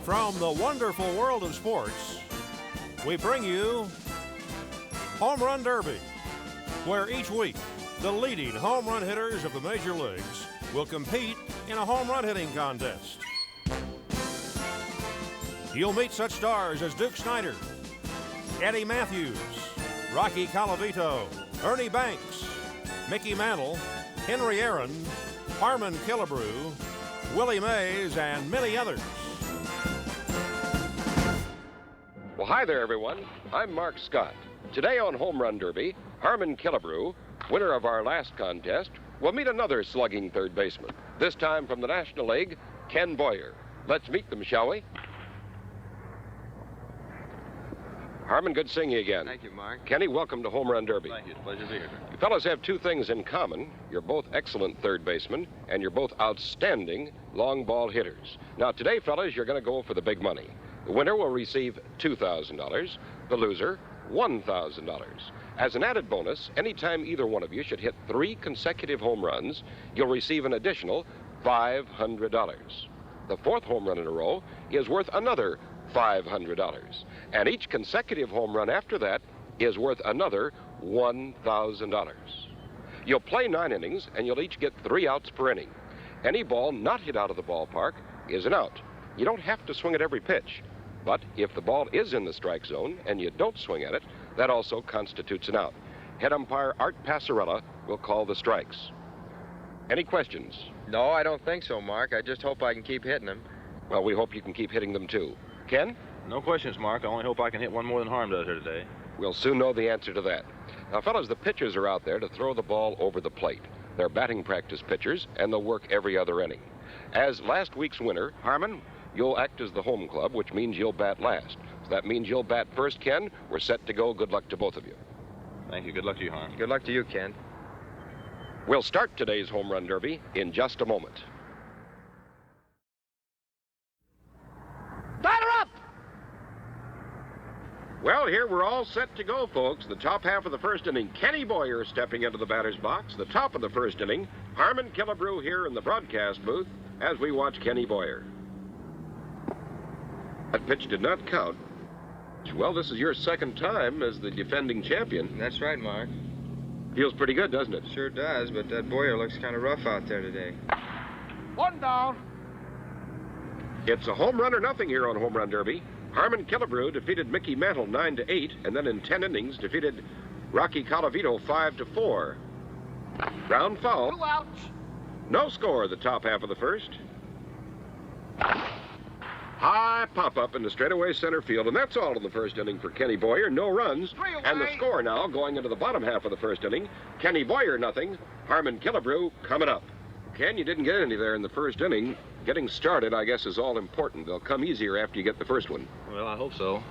From the wonderful world of sports, we bring you Home Run Derby, where each week the leading home run hitters of the major leagues will compete in a home run hitting contest. You'll meet such stars as Duke Snider, Eddie Matthews, Rocky Colavito, Ernie Banks, Mickey Mantle, Henry Aaron, Harmon Killebrew, Willie Mays, and many others. Well, hi there, everyone. I'm Mark Scott. Today on Home Run Derby, Harmon Killebrew, winner of our last contest, will meet another slugging third baseman, this time from the National League, Ken Boyer. Let's meet them, shall we? Harmon, good seeing you again. Thank you, Mark. Kenny, welcome to Home Run Derby. Thank you. It's a pleasure to be here. You fellows have two things in common. You're both excellent third basemen, and you're both outstanding long ball hitters. Now, today, fellas, you're going to go for the big money. The winner will receive $2,000. The loser, $1,000. As an added bonus, anytime either one of you should hit 3 consecutive home runs, you'll receive an additional $500. The fourth home run in a row is worth another $500. And each consecutive home run after that is worth another $1,000. You'll play 9 innings, and you'll each get 3 outs per inning. Any ball not hit out of the ballpark is an out. You don't have to swing at every pitch. But if the ball is in the strike zone and you don't swing at it, that also constitutes an out. Head umpire Art Passarella will call the strikes. Any questions? No, I don't think so, Mark. I just hope I can keep hitting them. Well, we hope you can keep hitting them, too. Ken? No questions, Mark. I only hope I can hit one more than Harm does here today. We'll soon know the answer to that. Now, fellas, the pitchers are out there to throw the ball over the plate. They're batting practice pitchers, and they'll work every other inning. As last week's winner, Harmon, you'll act as the home club, which means you'll bat last. So that means you'll bat first, Ken. We're set to go. Good luck to both of you. Thank you. Good luck to you, Harm. Good luck to you, Ken. We'll start today's Home Run Derby in just a moment. Batter up! Well, here we're all set to go, folks. The top half of the first inning, Kenny Boyer stepping into the batter's box. The top of the first inning, Harmon Killebrew here in the broadcast booth as we watch Kenny Boyer. That pitch did not count. Well, this is your second time as the defending champion. That's right, Mark. Feels pretty good, doesn't it? Sure does, but that Boyer looks kind of rough out there today. 1 down. It's a home run or nothing here on Home Run Derby. Harmon Killebrew defeated Mickey Mantle 9-8, and then in 10 innings defeated Rocky Colavito 5-4. Ground foul. 2 outs. No score the top half of the first. High pop-up in the straightaway center field, and that's all in the first inning for Kenny Boyer. No runs. 3 away. And the score now going into the bottom half of the first inning. Kenny Boyer nothing. Harmon Killebrew coming up. Ken, you didn't get any there in the first inning. Getting started, I guess, is all important. They'll come easier after you get the first one. Well, I hope so.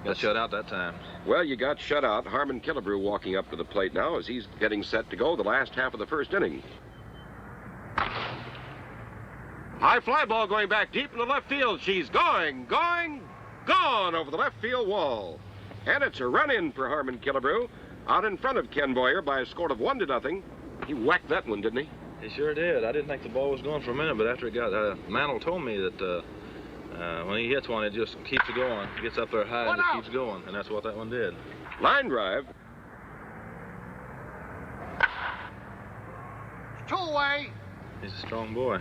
Got shut out that time. Well, you got shut out. Harmon Killebrew walking up to the plate now as he's getting set to go the last half of the first inning. High fly ball going back deep in the left field. She's gone over the left field wall. And it's a run-in for Harmon Killebrew, out in front of Ken Boyer by a score of 1-0. He whacked that one, didn't he? He sure did. I didn't think the ball was going for a minute, but after it got, Mantle told me that when he hits one, it just keeps it going. It gets up there high and it keeps going, and that's what that one did. Line drive. 2 away. He's a strong boy.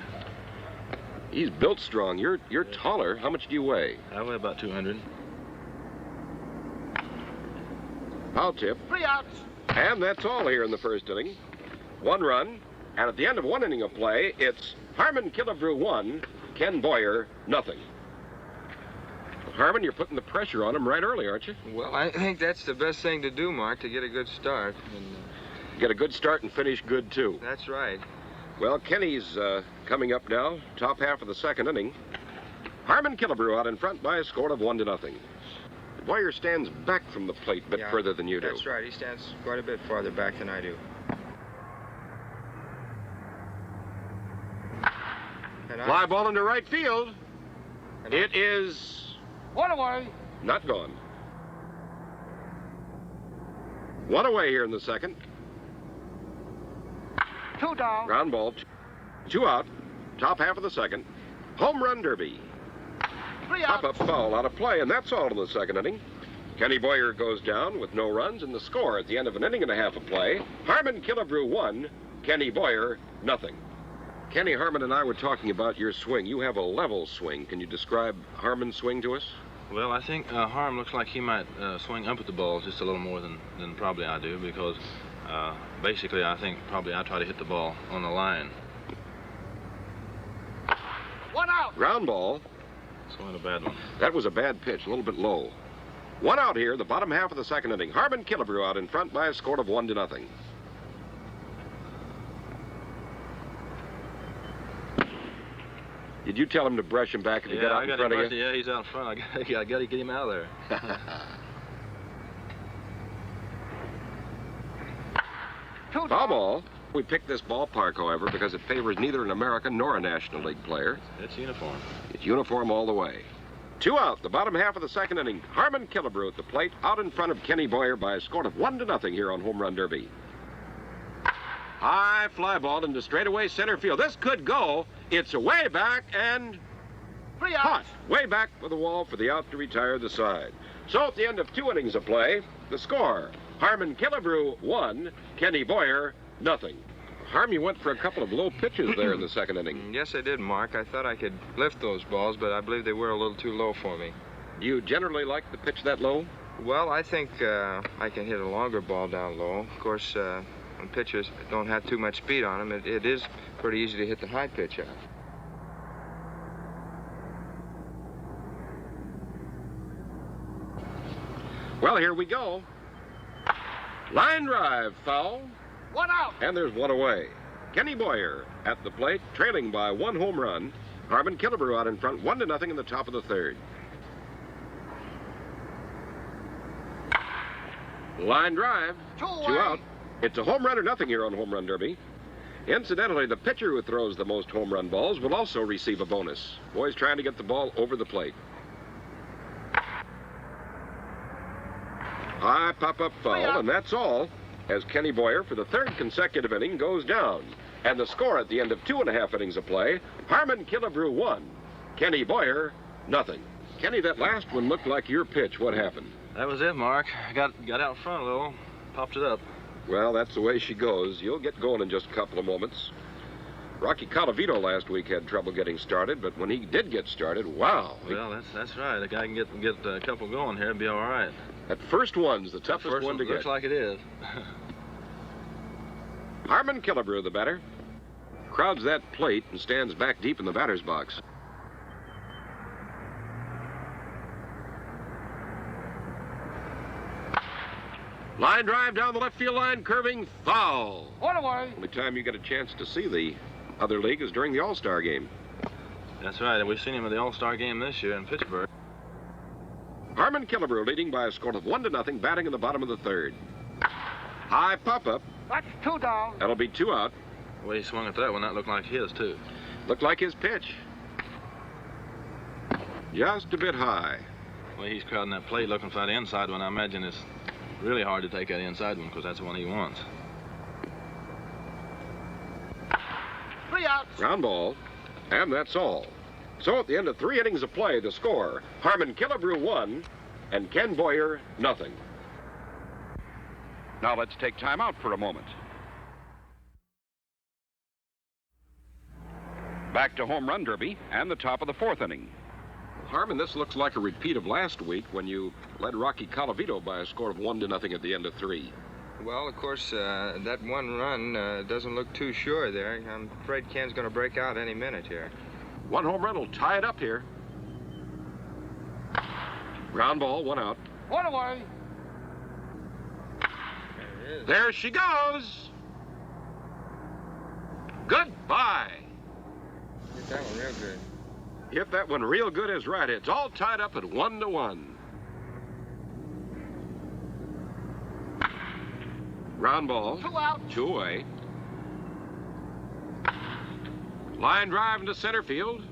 He's built strong. You're taller. How much do you weigh? I weigh about 200. Foul tip. 3 outs. And that's all here in the first inning. 1 run. And at the end of 1 inning of play, it's Harmon Killebrew 1, Ken Boyer nothing. Harmon, you're putting the pressure on him right early, aren't you? Well, I think that's the best thing to do, Mark, to get a good start. And, Get a good start and finish good, too. that's right. Well, Kenny's coming up now, top half of the second inning. Harmon Killebrew out in front by a score of 1-0. Boyer stands back from the plate a bit further than you do. That's right. He stands quite a bit farther back than I do. Fly ball into right field. It is 1 away. not gone. 1 away here in the second. 2 down. Ground ball, 2 out, top half of the second. Home Run Derby. 3 outs. Pop-up foul out of play, and that's all in the second inning. Kenny Boyer goes down with no runs, and the score at the end of an inning and a half of play, Harmon Killebrew 1, Kenny Boyer nothing. Kenny, Harmon and I were talking about your swing. You have a level swing. Can you describe Harmon's swing to us? Well, I think Harm looks like he might swing up at the ball just a little more than probably I do, because basically I think probably I try to hit the ball on the line. 1 out. Ground ball. Swing a bad one. That was a bad pitch, a little bit low. 1 out here, the bottom half of the second inning. Harmon Killebrew out in front by a score of 1-0. Did you tell him to brush him back if he got out in front of you? Yeah, he's out in front. I got to get him out of there. Foul ball. We picked this ballpark, however, because it favors neither an American nor a National League player. It's uniform. It's uniform all the way. 2 out, the bottom half of the second inning. Harmon Killebrew at the plate, out in front of Kenny Boyer by a score of 1-0 here on Home Run Derby. High fly ball into straightaway center field. This could go. It's away back and 3 hot. outs. Way back for the wall for the out to retire the side. So at the end of 2 innings of play, the score, Harmon Killebrew 1, Kenny Boyer nothing. Harm, you went for a couple of low pitches there in the second inning. Yes, I did, Mark. I thought I could lift those balls, but I believe they were a little too low for me. Do you generally like the pitch that low? Well, I think I can hit a longer ball down low. Of course, when pitchers don't have too much speed on them, it is pretty easy to hit the high pitch out. Well, here we go. Line drive, foul. 1 out. And there's one away. Kenny Boyer at the plate, trailing by 1 home run. Harmon Killebrew out in front, 1-0 in the top of the third. Line drive. 2 2 away. out. It's a home run or nothing here on Home Run Derby. Incidentally, the pitcher who throws the most home run balls will also receive a bonus. Boys trying to get the ball over the plate. High pop-up foul, and that's all, as Kenny Boyer, for the third consecutive inning, goes down. And the score at the end of 2.5 innings of play, Harmon Killebrew 1, Kenny Boyer nothing. Kenny, that last one looked like your pitch. What happened? That was it, Mark. I got out in front a little, popped it up. Well, that's the way she goes. You'll get going in just a couple of moments. Rocky Colavito last week had trouble getting started, but when he did get started, wow. Well, that's right. The guy can get a couple going here, it'd be all right. That first one's the toughest First one to looks get. like it is. Harmon Killebrew, the batter, crowds that plate and stands back deep in the batter's box. Line drive down the left field line, curving foul. 1 away. Only time you get a chance to see the other league is during the All-Star game. That's right, and we've seen him at the All-Star game this year in Pittsburgh. Harmon Killebrew leading by a score of 1-0, batting in the bottom of the third. High pop-up. That's 2 down. That'll be 2 out. The way he swung at that one, that looked like his, too. Looked like his pitch. Just a bit high. The way he's crowding that plate looking for that inside one, I imagine it's really hard to take that inside one because that's the one he wants. 3 outs. Ground ball, and that's all. So at the end of 3 innings of play, the score, Harmon Killebrew 1 and Ken Boyer nothing. Now let's take time out for a moment. Back to Home Run Derby and the top of the 4th inning. Harmon, this looks like a repeat of last week when you led Rocky Colavito by a score of 1-0 at the end of 3. Well, of course, that one run doesn't look too sure there. I'm afraid Ken's going to break out any minute here. 1 home run will tie it up here. Ground ball, 1 out. 1 away. There it is. There she goes. Goodbye. Hit that one real good. Hit that one real good is right. It's all tied up at 1-1. Ground ball. 2 out. 2 away. Line drive into center field.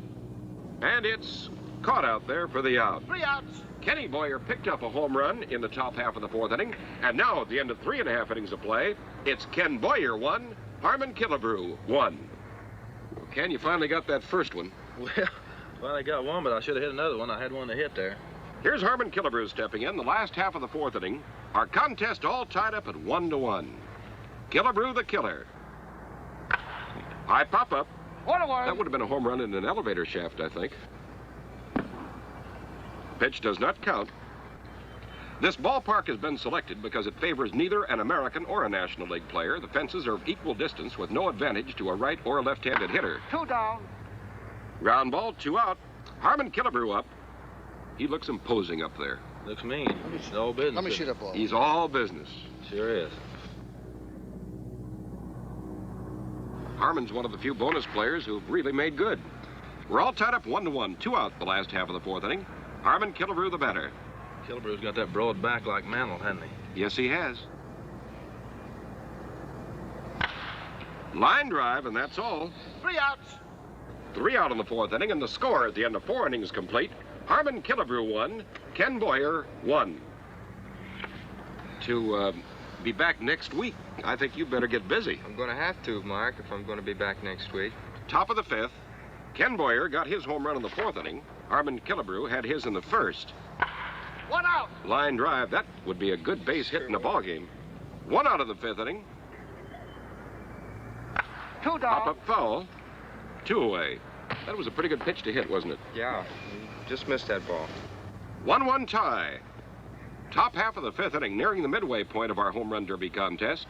And it's caught out there for the out. 3 outs. Kenny Boyer picked up a home run in the top half of the 4th inning. And now at the end of 3.5 innings of play, it's Ken Boyer 1, Harmon Killebrew 1. Well, Ken, you finally got that first one. Well, Well, I got one, but I should have hit another one. I had one to hit there. Here's Harmon Killebrew stepping in the last half of the fourth inning. Our contest all tied up at 1-1. Killebrew the killer. High pop-up. One away. That would have been a home run in an elevator shaft, I think. Pitch does not count. This ballpark has been selected because it favors neither an American or a National League player. The fences are of equal distance with no advantage to a right or a left-handed hitter. 2 down. Ground ball, 2 out. Harmon Killebrew up. He looks imposing up there. Looks mean. It's all business. Let me shoot a ball. He's all business. Sure is. Harmon's one of the few bonus players who've really made good. We're all tied up 1-1, 2 out the last half of the fourth inning. Harmon Killebrew the batter. Killebrew's got that broad back like Mantle, hasn't he? Yes, he has. Line drive, and that's all. 3 outs. 3 out in the fourth inning, and the score at the end of 4 innings complete. Harmon Killebrew 1, Ken Boyer 1. To be back next week, I think you better get busy. I'm going to have to, Mark, if I'm going to be back next week. Top of the fifth, Ken Boyer got his home run in the fourth inning. Harmon Killebrew had his in the first. 1 out. Line drive, that would be a good base hit in a ball game. 1 out of the fifth inning. 2 down. Pop-up foul, 2 away. That was a pretty good pitch to hit, wasn't it? Yeah, just missed that ball. 1-1 tie. Top half of the fifth inning, nearing the midway point of our home run derby contest.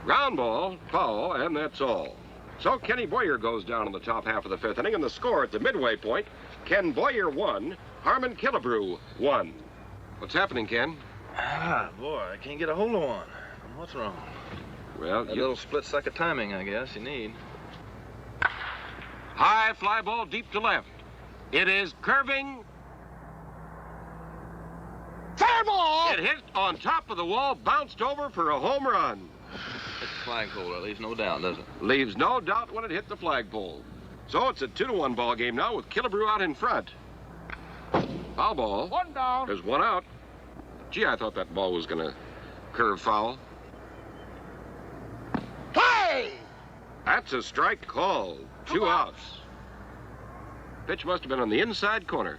Ground ball, foul, and that's all. So Kenny Boyer goes down in the top half of the fifth inning, and the score at the midway point, Ken Boyer 1, Harmon Killebrew 1. What's happening, Ken? Ah, boy, I can't get a hold of one. What's wrong? Well, A little split second timing, I guess, you need. high fly ball deep to left. It is curving. Fair ball. It hit on top of the wall, bounced over for a home run. It's a flagpole, at least, no doubt, does it? Leaves no doubt when it hit the flagpole. So it's a 2-1 ball game now with Killebrew out in front. Foul ball. 1 down. There's 1 out. Gee, I thought that ball was going to curve foul. Hey! That's a strike call. 2 outs. Pitch must have been on the inside corner.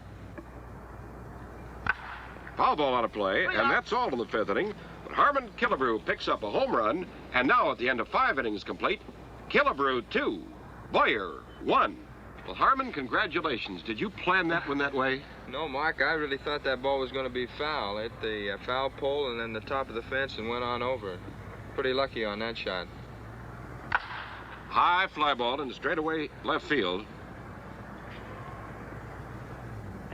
Foul ball out of play, and that's all in the fifth inning. But Harmon Killebrew picks up a home run, and now at the end of 5 innings complete, Killebrew 2, Boyer 1. Well, Harmon, congratulations. Did you plan that one that way? No, Mark, I really thought that ball was going to be foul. Hit the foul pole and then the top of the fence and went on over. Pretty lucky on that shot. High fly ball into straightaway left field.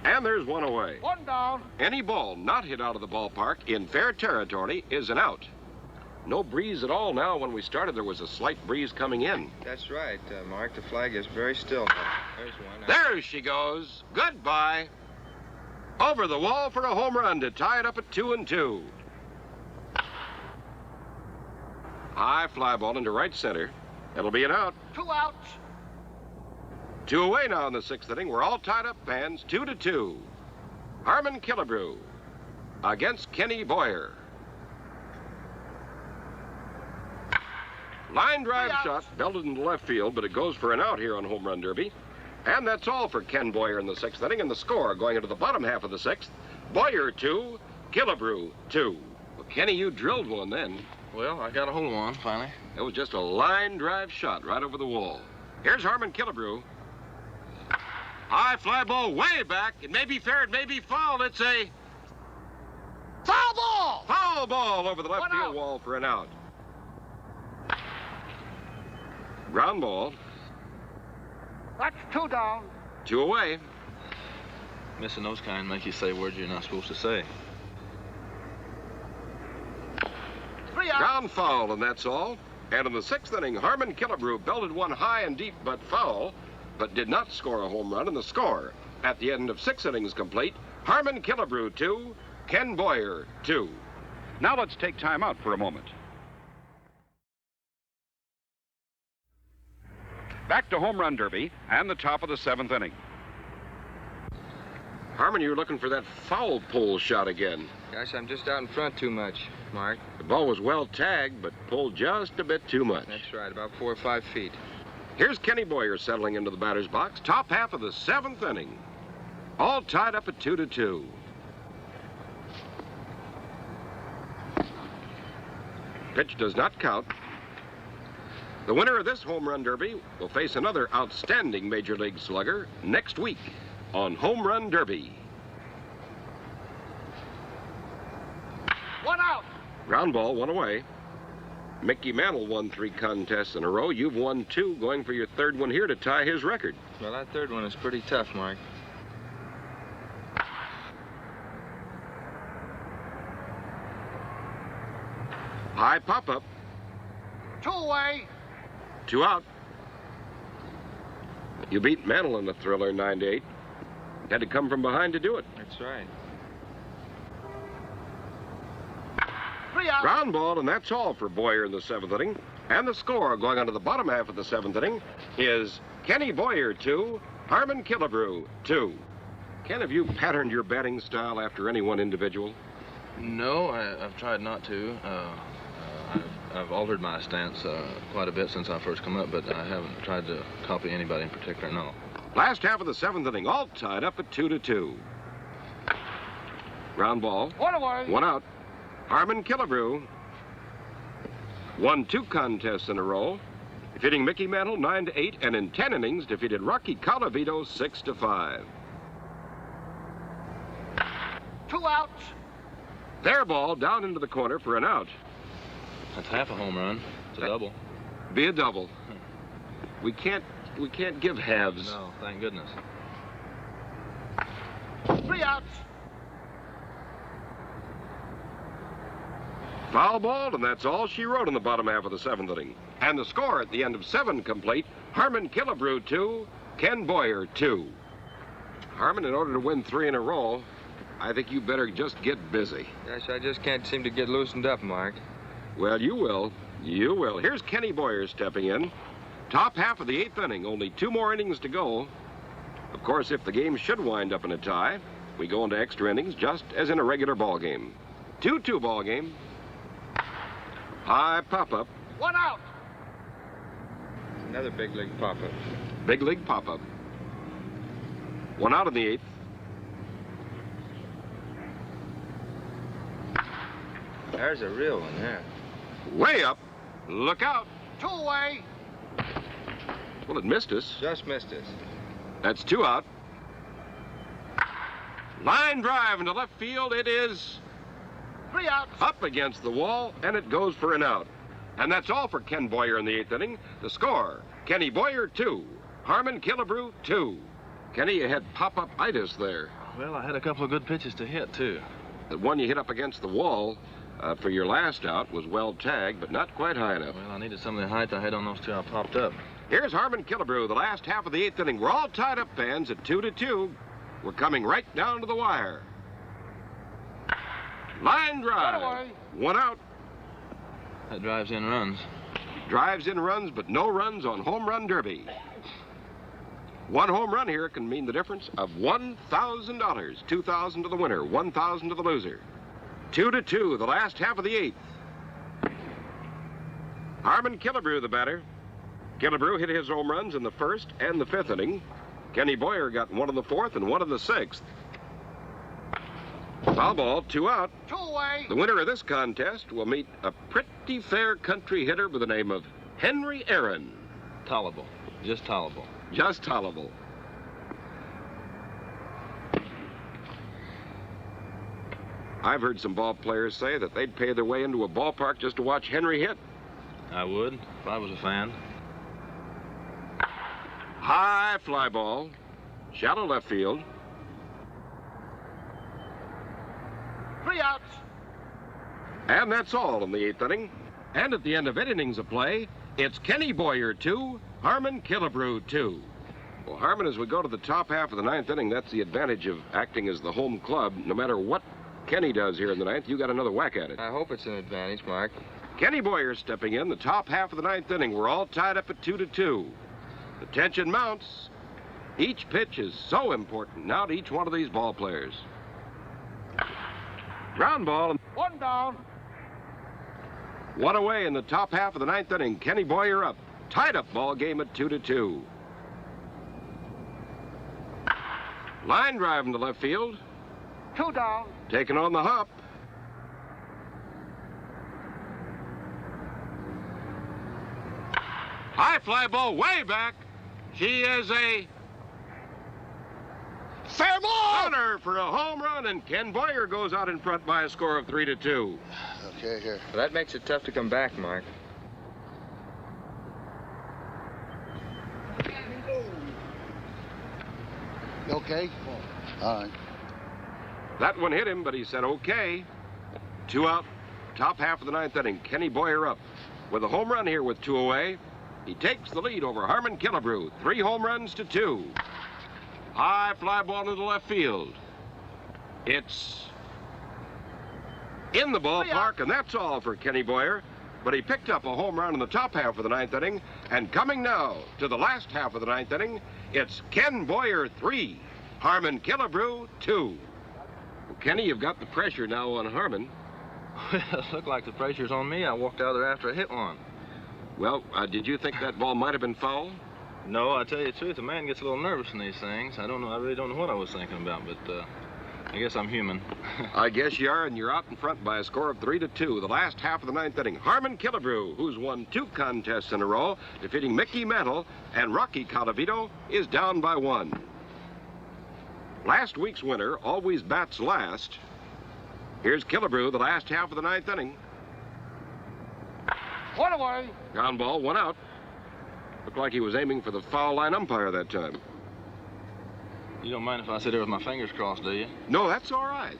And there's 1 away. 1 down. Any ball not hit out of the ballpark in fair territory is an out. No breeze at all now. When we started, there was a slight breeze coming in. That's right, Mark. The flag is very still now. There's one. There she goes. Goodbye. Over the wall for a home run to tie it up at 2-2. High fly ball into right center. It'll be an out. 2 outs. 2 away now in the sixth inning. We're all tied up, fans. 2-2. Harmon Killebrew against Kenny Boyer. Line drive shot, belted into left field, but it goes for an out here on Home Run Derby. And that's all for Ken Boyer in the sixth inning. And the score going into the bottom half of the sixth, Boyer 2, Killebrew 2. Well, Kenny, you drilled one then. Well, I got a hold of one, finally. It was just a line drive shot right over the wall. Here's Harmon Killebrew. High fly ball way back. It may be fair, it may be foul. It's a Foul ball. foul ball over the left 1 field out. wall for an out. Ground ball, That's 2 down. 2 away. Missing those kind make you say words you're not supposed to say. 3 outs. Ground foul, and that's all. And in the sixth inning, Harmon Killebrew belted one high and deep but foul, but did not score a home run. And the score at the end of 6 innings complete, Harmon Killebrew 2, Ken Boyer 2. Now let's take time out for a moment. Back to Home Run Derby and the top of the 7th inning. Harmon, you were looking for that foul pole shot again. Gosh, I'm just out in front too much, Mark. The ball was well tagged, but pulled just a bit too much. That's right, about 4 or 5 feet. Here's Kenny Boyer settling into the batter's box. Top half of the 7th inning. All tied up at 2-2. Pitch does not count. The winner of this home run derby will face another outstanding Major League slugger next week on Home Run Derby. 1 out. Ground ball, 1 away. Mickey Mantle won 3 contests in a row. You've won 2, going for your 3rd one here to tie his record. Well, that 3rd one is pretty tough, Mark. High pop-up. 2 away. 2 out. You beat Mantle in the thriller 9-8. Had to come from behind to do it. That's right. 3 out. Ground ball, and that's all for Boyer in the 7th inning. And the score going on to the bottom half of the 7th inning is Kenny Boyer 2, Harmon Killebrew 2. Ken, have you patterned your batting style after any one individual? No, I've tried not to. I've altered my stance quite a bit since I first come up, but I haven't tried to copy anybody in particular, no. Last half of the 7th inning, all tied up at 2-2. Ground ball. 1 away. 1 out. Harmon Killebrew won 2 contests in a row, defeating Mickey Mantle 9-8, and in 10 innings defeated Rocky Colavito 6-5. 2 outs. Their ball down into the corner for an out. That's half a home run. It's a double. Be a double. We can't give halves. No, thank goodness. 3 outs. Foul ball, and that's all she wrote in the bottom half of the 7th inning. And the score at the end of 7 complete, Harmon Killebrew 2, Ken Boyer 2. Harmon, in order to win 3 in a row, I think you better just get busy. Gosh, I just can't seem to get loosened up, Mark. Well, you will. You will. Here's Kenny Boyer stepping in. Top half of the 8th inning, only 2 more innings to go. Of course, if the game should wind up in a tie, we go into extra innings just as in a regular ball game. 2-2 ball game. High pop-up. 1 out. Another big league pop-up. Big league pop-up. 1 out in the 8th. There's a real one there. Way up. Look out. 2 away. Well, it missed us. Just missed us. That's 2 out. Line drive into left field. It is 3 outs. up against the wall, and it goes for an out. And that's all for Ken Boyer in the 8th inning. The score, Kenny Boyer 2, Harmon Killebrew 2. Kenny, you had pop-up-itis there. Well, I had a couple of good pitches to hit, too. The one you hit up against the wall for your last out was well tagged, but not quite high enough. Well, I needed some of the height I had on those 2 I popped up. Here's Harmon Killebrew, the last half of the 8th inning. We're all tied up, fans, at 2-2. We're coming right down to the wire. Line drive. 1 away. 1 out. That drives in runs. Drives in runs, but no runs on Home Run Derby. 1 home run here can mean the difference of $1,000. $2,000 to the winner, $1,000 to the loser. 2-2, the last half of the 8th. Harmon Killebrew, the batter. Killebrew hit his home runs in the 1st and the 5th inning. Kenny Boyer got 1 in the 4th and 1 in the 6th. Foul ball, 2 out. 2 away. The winner of this contest will meet a pretty fair country hitter by the name of Henry Aaron. Tolerable. Just tolerable. Just tolerable. I've heard some ball players say that they'd pay their way into a ballpark just to watch Henry hit. I would, if I was a fan. High fly ball. Shallow left field. 3 outs. And that's all in the 8th inning. And at the end of 8 innings of play, it's Kenny Boyer 2, Harmon Killebrew 2. Well, Harmon, as we go to the top half of the 9th inning, that's the advantage of acting as the home club. No matter what Kenny does here in the 9th, you got another whack at it. I hope it's an advantage, Mark. Kenny Boyer stepping in, the top half of the 9th inning. We're all tied up at 2-2. The tension mounts. Each pitch is so important now to each one of these ball players. Ground ball. 1 down. 1 away in the top half of the 9th inning. Kenny Boyer up. tied-up ball game at 2-2. Line drive in the left field. 2 down. Taken on the hop. High fly ball way back. She is a Fair ball. runner for a home run, and Ken Boyer goes out in front by a score of 3-2. Okay, here. That makes it tough to come back, Mark. You okay? All right. That one hit him, but he said okay. 2 out, top half of the 9th inning. Kenny Boyer up with a home run here with 2 away. He takes the lead over Harmon Killebrew. 3 home runs to 2. High fly ball into the left field. It's in the ballpark, and that's all for Kenny Boyer. But he picked up a home run in the top half of the 9th inning. And coming now to the last half of the 9th inning, it's Ken Boyer 3, Harmon Killebrew 2. Well, Kenny, you've got the pressure now on Harmon. Well, it looked like the pressure's on me. I walked out there after I hit one. Well, did you think that ball might have been foul? No, I tell you the truth, a man gets a little nervous in these things. I don't know, I really don't know what I was thinking about, but I guess I'm human. I guess you are, and you're out in front by a score of 3-2. The last half of the 9th inning. Harmon Killebrew, who's won 2 contests in a row, defeating Mickey Mantle, and Rocky Colavito is down by 1. Last week's winner always bats last. Here's Killebrew, the last half of the 9th inning. 1 away. Ground ball, 1 out. Looked like he was aiming for the foul line umpire that time. You don't mind if I sit there with my fingers crossed, do you? No, that's all right.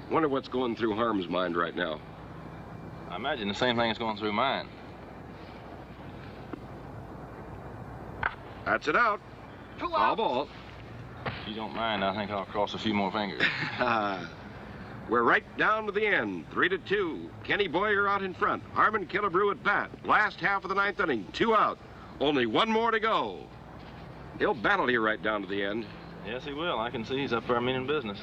Wonder what's going through Harm's mind right now. I imagine the same thing is going through mine. That's it out. 2 Foul out. ball. If you don't mind, I think I'll cross a few more fingers. We're right down to the end. 3-2. Kenny Boyer out in front. Harmon Killebrew at bat. Last half of the 9th inning. 2 out. Only 1 more to go. He'll battle here right down to the end. Yes, he will. I can see he's up there meaning business.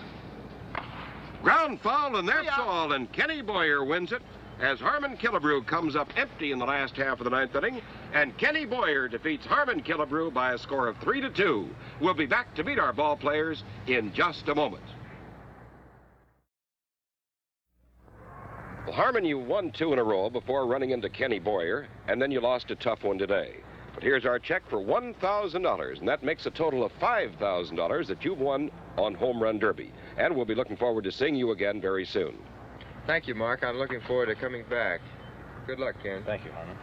Ground foul, and that's all. And Kenny Boyer wins it as Harmon Killebrew comes up empty in the last half of the 9th inning. And Kenny Boyer defeats Harmon Killebrew by a score of 3-2. We'll be back to meet our ball players in just a moment. Well, Harmon, you won 2 in a row before running into Kenny Boyer, and then you lost a tough one today. But here's our check for $1,000, and that makes a total of $5,000 that you've won on Home Run Derby. And we'll be looking forward to seeing you again very soon. Thank you, Mark. I'm looking forward to coming back. Good luck, Ken. Thank you, Harmon.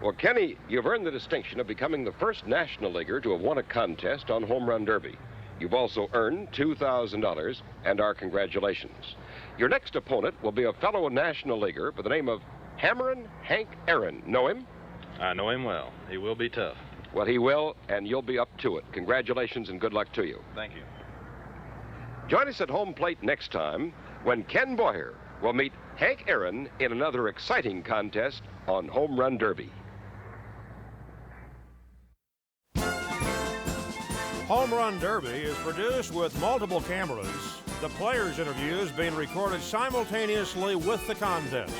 Well, Kenny, you've earned the distinction of becoming the first National Leaguer to have won a contest on Home Run Derby. You've also earned $2,000, and our congratulations. Your next opponent will be a fellow National Leaguer by the name of Harmon Hank Aaron. Know him? I know him well. He will be tough. Well, he will, and you'll be up to it. Congratulations and good luck to you. Thank you. Join us at home plate next time when Ken Boyer will meet Hank Aaron in another exciting contest on Home Run Derby. Home Run Derby is produced with multiple cameras, the players' interviews being recorded simultaneously with the contest.